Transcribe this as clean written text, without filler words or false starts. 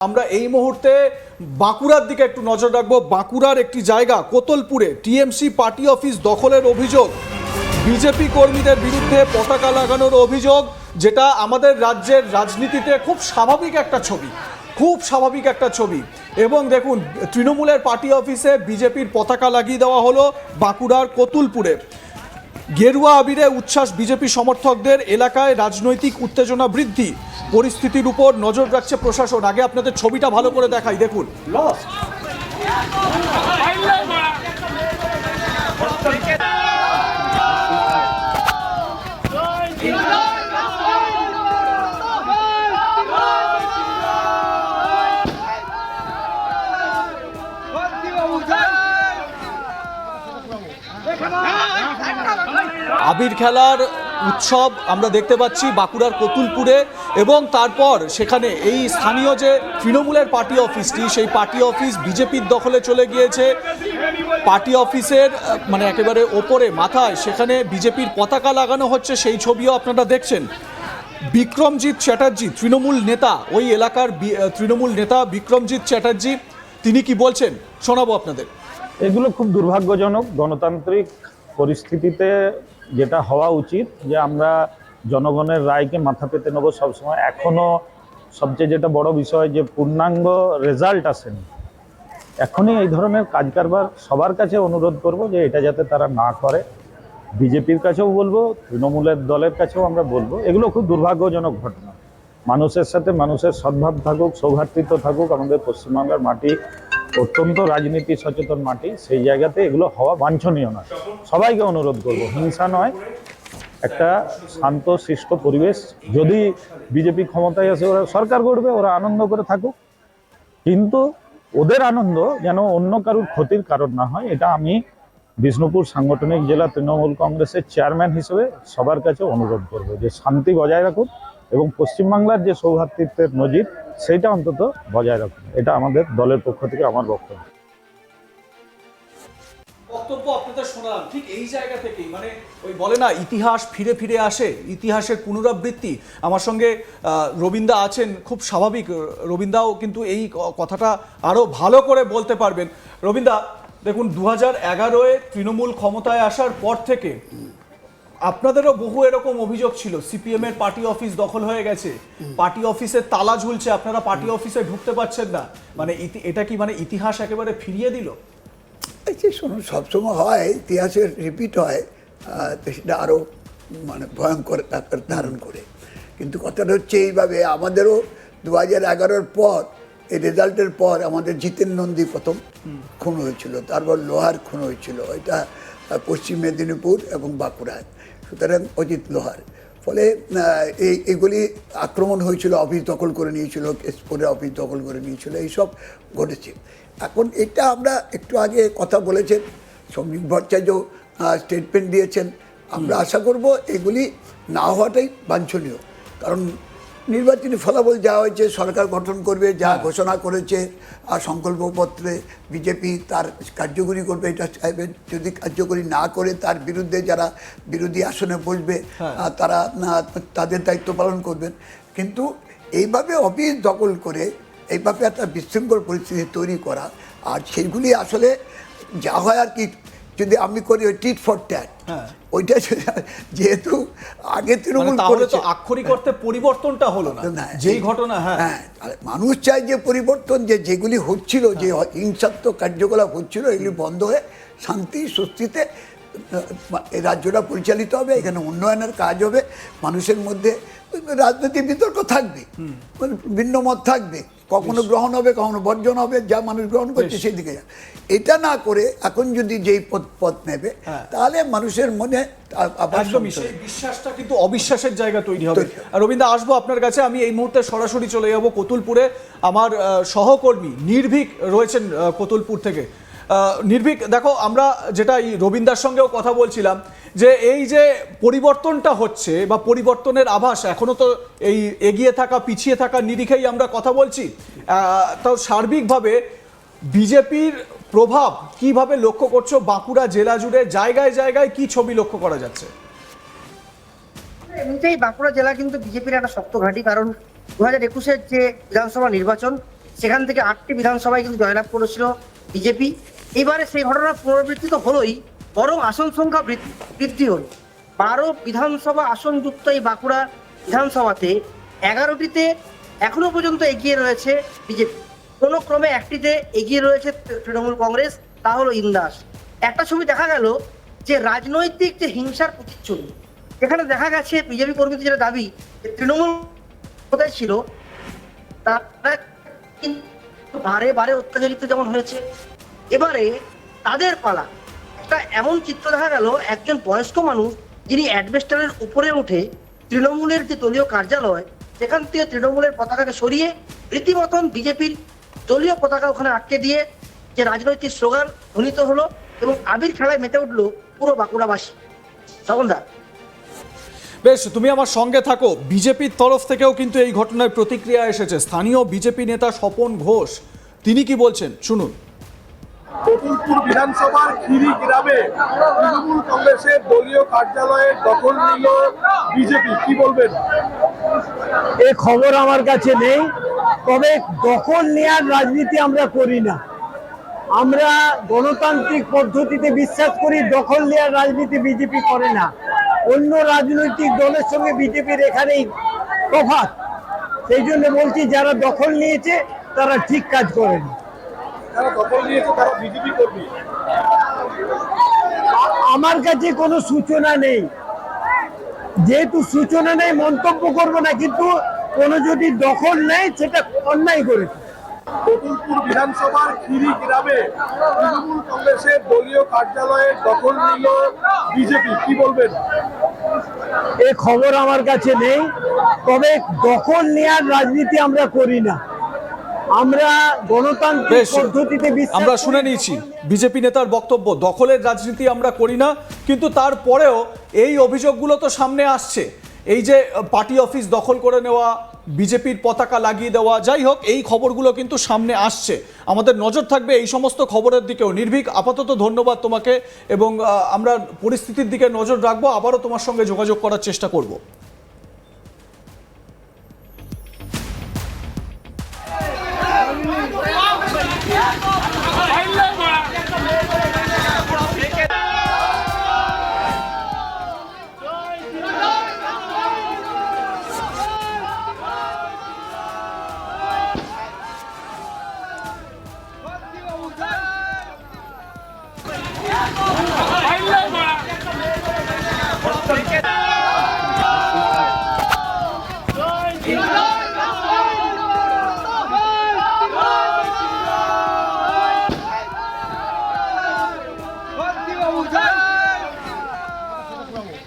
আমরা এই মুহূর্তে বাঁকুড়ার দিকে একটু নজর রাখবো। বাঁকুড়ার একটি জায়গা কোতলপুরে টিএমসি পার্টি অফিস দখলের অভিযোগ, বিজেপি কর্মীদের বিরুদ্ধে পতাকা লাগানোর অভিযোগ, যেটা আমাদের রাজ্যের রাজনীতিতে খুব স্বাভাবিক একটা ছবি। এবং দেখুন, তৃণমূলের পার্টি অফিসে বিজেপির পতাকা লাগিয়ে দেওয়া হলো বাঁকুড়ার কোতুলপুরে। গেরুয়া আবিরে উচ্ছ্বাস বিজেপি সমর্থকদের, এলাকায় রাজনৈতিক উত্তেজনা বৃদ্ধি, পরিস্থিতির উপর নজর রাখছে প্রশাসন। আগে আপনাদের ছবিটা ভালো করে দেখাই, দেখুন। আবির খেলার উৎসব আমরা দেখতে পাচ্ছি বাঁকুড়ার কোতুলপুরে, এবং তারপর সেখানে এই স্থানীয় যে তৃণমূলের পার্টি অফিসটি, সেই পার্টি অফিস বিজেপির দখলে চলে গিয়েছে। পার্টি অফিসের মানে একেবারে ওপরে মাথায় সেখানে বিজেপির পতাকা লাগানো হচ্ছে, সেই ছবিও আপনারা দেখছেন। বিক্রমজিৎ চ্যাটার্জি তৃণমূল নেতা, ওই এলাকার তৃণমূল নেতা বিক্রমজিৎ চ্যাটার্জি, তিনি কি বলছেন শোনাবো আপনাদের। এগুলো খুব দুর্ভাগ্যজনক। গণতান্ত্রিক পরিস্থিতিতে যেটা হওয়া উচিত যে আমরা জনগণের রায়কে মাথা পেতে নেব সবসময়। এখনও সবচেয়ে যেটা বড় বিষয় যে পূর্ণাঙ্গ রেজাল্ট আসেনি। এখনই এই ধরনের কাজ কারবার সবার কাছে অনুরোধ করব যে এটা যাতে তারা না করে। বিজেপির কাছেও বলবো, তৃণমূলের দলের কাছেও আমরা বলবো, এগুলো খুব দুর্ভাগ্যজনক ঘটনা। মানুষের সাথে মানুষের সদ্ভাব থাকুক, সৌভ্রাতৃত্ব থাকুক। আমাদের পশ্চিমবাংলার মাটি অত্যন্ত রাজনীতি সচেতন মাটি, সেই জায়গাতে এগুলো হওয়া বাঞ্ছনীয় না। সবাইকে অনুরোধ করব, হিংসা নয়, একটা শান্ত শিষ্ট পরিবেশ। যদি বিজেপি ক্ষমতায় আসে, ওরা সরকার গড়বে, ওরা আনন্দ করে থাকুক, কিন্তু ওদের আনন্দ যেন অন্য কারুর ক্ষতির কারণ না হয়। এটা আমি বিষ্ণুপুর সাংগঠনিক জেলা তৃণমূল কংগ্রেসের চেয়ারম্যান হিসেবে সবার কাছে অনুরোধ করব যে শান্তি বজায় রাখুন এবং পশ্চিমবাংলার যে সৌহার্দ্যের নজির সেইটা অন্তত বজায় রাখুন। এটা আমাদের দলের পক্ষ থেকে আমার বক্তব্য। বক্তব্য আপনাদের শোনালাম ঠিক এই জায়গা থেকেই, মানে ওই বলে না, ইতিহাস ফিরে ফিরে আসে, ইতিহাসের পুনরাবৃত্তি। আমার সঙ্গে রবীন্দা আছেন, খুব স্বাভাবিক। রবীন্দাও কিন্তু এই কথাটা আরো ভালো করে বলতে পারবেন। রবীন্দা, দেখুন, 2011-এ তৃণমূল ক্ষমতায় আসার পর থেকে আপনাদেরও বহু এরকম অভিযোগ ছিল, সিপিএম এর পার্টি অফিস দখল হয়ে গেছে, পার্টি অফিসে তালা ঝুলছে, আপনারা পার্টি অফিসে ঢুকতে পারছেন না। মানে এটা কি মানে ইতিহাস একেবারে ফিরিয়ে দিল? শুনুন, সবসময় হয়, ইতিহাসের রিপিট হয়, সেটা আরও মানে ভয়ঙ্কর আকার ধারণ করে। কিন্তু কথাটা হচ্ছে এইভাবে, আমাদেরও 2011-এর পর, এই রেজাল্টের পর আমাদের জিতেন নন্দী প্রথম খুন হয়েছিল, তারপর লোহার খুন হয়েছিল, এটা পশ্চিম মেদিনীপুর এবং বাঁকুড়ায়। সুতরাং অজিত লোহার ফলে এইগুলি আক্রমণ হয়েছিল, অফিস দখল করে নিয়েছিল, কেশপুরে অফিস দখল করে নিয়েছিল, এইসব ঘটেছে। এখন এটা আমরা একটু আগে কথা বলেছেন, সঞ্জীব ভট্টাচার্য স্টেটমেন্ট দিয়েছেন। আমরা আশা করব এগুলি না হওয়াটাই বাঞ্ছনীয়, কারণ নির্বাচনী ফলাফল যা হয়েছে, সরকার গঠন করবে যা ঘোষণা করেছে, আর সংকল্পপত্রে বিজেপি তার কার্যকরী করবে এটা চাইবে। যদি কার্যকরী না করে তার বিরুদ্ধে যারা বিরোধী আসনে বসবে তারা তাদের দায়িত্ব পালন করবেন। কিন্তু এইভাবে অফিস দখল করে এইভাবে একটা বিশৃঙ্খল পরিস্থিতি তৈরি করা, আর সেইগুলি আসলে যা হয় আর কি, যদি আমি করি ওই টিট ফর ট্যাট, ওইটা যেহেতু আগে তৃণমূল করেছে, আক্ষরিক অর্থে পরিবর্তনটা হলো না, যেই ঘটনা। হ্যাঁ, মানুষ চায় যে পরিবর্তন, যেগুলি হচ্ছিল, যে হিংসাত্মক কার্যকলাপ হচ্ছিল, এগুলি বন্ধ হয়ে শান্তি স্বস্তিতে এই রাজ্যটা পরিচালিত হবে, এখানে উন্নয়নের কাজ হবে। মানুষের মধ্যে রাজনৈতিক বিতর্ক থাকবে, ভিন্ন মত থাকবে, কখনো গ্রহণ হবে, কখনো বর্জন হবে, যা মানুষ গ্রহণ করছে সেই দিকে যাবে। এটা না করে এখন যদি যেই পথ নেবে, তাহলে মানুষের মনে বিশ্বাসটা কিন্তু অবিশ্বাসের জায়গা তৈরি হবে। আর রবীন্দ্র, আসবো আপনার কাছে। আমি এই মুহূর্তে সরাসরি চলে যাব কোতুলপুরে। আমার সহকর্মী নির্ভীক রয়েছেন কোতুলপুর থেকে। নির্ভীক, দেখো, আমরা যেটা রবীন্দ্রার সঙ্গেও কথা বলছিলাম, যে এই যে পরিবর্তনটা হচ্ছে বা পরিবর্তনের আভাস, এখনো তো এই এগিয়ে থাকা পিছিয়ে থাকা নিরিখেই আমরা কথা বলছি। তাও সার্বিকভাবে বিজেপির প্রভাব কিভাবে লক্ষ্য করছো বাঁকুড়া জেলা জুড়ে, জায়গায় জায়গায় কি ছবি লক্ষ্য করা যাচ্ছে? এমনিতেই বাঁকুড়া জেলা কিন্তু বিজেপির একটা শক্ত ঘাঁটি, কারণ 2021-এর যে বিধানসভা নির্বাচন, সেখান থেকে 8টি বিধানসভায় কিন্তু জয়লাভ করেছিল বিজেপি। এবারে সেই ঘটনার পুনরাবৃত্তি তো হলোই, বরং আসন সংখ্যা বৃদ্ধি হল। 12 বিধানসভা আসনযুক্ত এই বাঁকুড়া বিধানসভাতে 11টিতে এখনো পর্যন্ত এগিয়ে রয়েছে বিজেপি, কোনো ক্রমে একটিতে এগিয়ে রয়েছে তৃণমূল কংগ্রেস, তা হলো ইন্দাস। একটা ছবি দেখা গেল যে রাজনৈতিক যে হিংসার প্রতিচ্ছবি, এখানে দেখা গেছে বিজেপি কর্মীদের যেটা দাবি যে তৃণমূল কোথায় ছিল তারা কিন্তু বারে বারে অত্যাচারিত যেমন হয়েছে, এবারে তাদের পালা। একটা এমন চিত্র দেখা গেল, একজন বয়স্ক মানুষ যিনি অ্যাডভেস্টারের উপরে উঠে তৃণমূলের যে দলীয় কার্যালয় সেখান থেকে তৃণমূলের পতাকাকে সরিয়ে রীতিমতন বিজেপির দলীয় পতাকা ওখানে আটকে দিয়ে যে রাজনৈতিক স্লোগান ধ্বনিত হলো এবং আবির খেলায় মেতে উঠলো পুরো বাঁকুড়াবাসী। তখনদা বেশ, তুমি আমার সঙ্গে থাকো। বিজেপির তরফ থেকেও কিন্তু এই ঘটনায় প্রতিক্রিয়া এসেছে। স্থানীয় বিজেপি নেতা স্বপন ঘোষ তিনি কি বলছেন শুনুন। কতুলপুর বিধানসভার খিরি গ্রামে তৃণমূল কংগ্রেসের দলীয় কার্যালয়ের দখল নিল বিজেপি, কি বলবেন? এ খবর আমার কাছে নেই, তবে দখল নেওয়ার রাজনীতি আমরা করি না। আমরা গণতান্ত্রিক পদ্ধতিতে বিশ্বাস করি, দখল নেওয়ার রাজনীতি বিজেপি করে না। অন্য রাজনৈতিক দলের সঙ্গে বিজেপির এখানেই তফাৎ। সেই জন্য বলছি, যারা দখল নিয়েছে তারা ঠিক কাজ করেনি। যারা দখল নিয়েছে তারা বিজেপি কর্মী। আমার কাছে কোনো সূচনা নেই, যেহেতু সূচনা নেই মন্তব্য করব না, কিন্তু কোনো যদি দখল নেয় সেটা অন্যায় করেছে। কতুলপুর বিধানসভার খিরি গ্রামে তৃণমূল কংগ্রেসের দলীয় কার্যালয়ের দখল নিল বিজেপি, কি বলবেন? এ খবর আমার কাছে নেই, তবে দখল নেওয়ার রাজনীতি আমরা করি না। আমরা গণতান্ত্রিক বেশ, পদ্ধতিতে বিশ্বাস আমরা করি। শুনে নিয়েছি বিজেপি নেতার বক্তব্য। দখলের রাজনীতি আমরা করি না, কিন্তু তারপরেও এই অভিযোগগুলো তো সামনে আসছে। এই যে পার্টি অফিস দখল করে নেওয়া, বিজেপির পতাকা লাগিয়ে দেওয়া, যাই হোক এই খবরগুলো কিন্তু সামনে আসছে। আমাদের নজর থাকবে এই সমস্ত খবরের দিকেও। নির্ভীক, আপাতত ধন্যবাদ তোমাকে, এবং আমরা পরিস্থিতির দিকে নজর রাখবো। আবারও তোমার সঙ্গে যোগাযোগ করার চেষ্টা করব। I love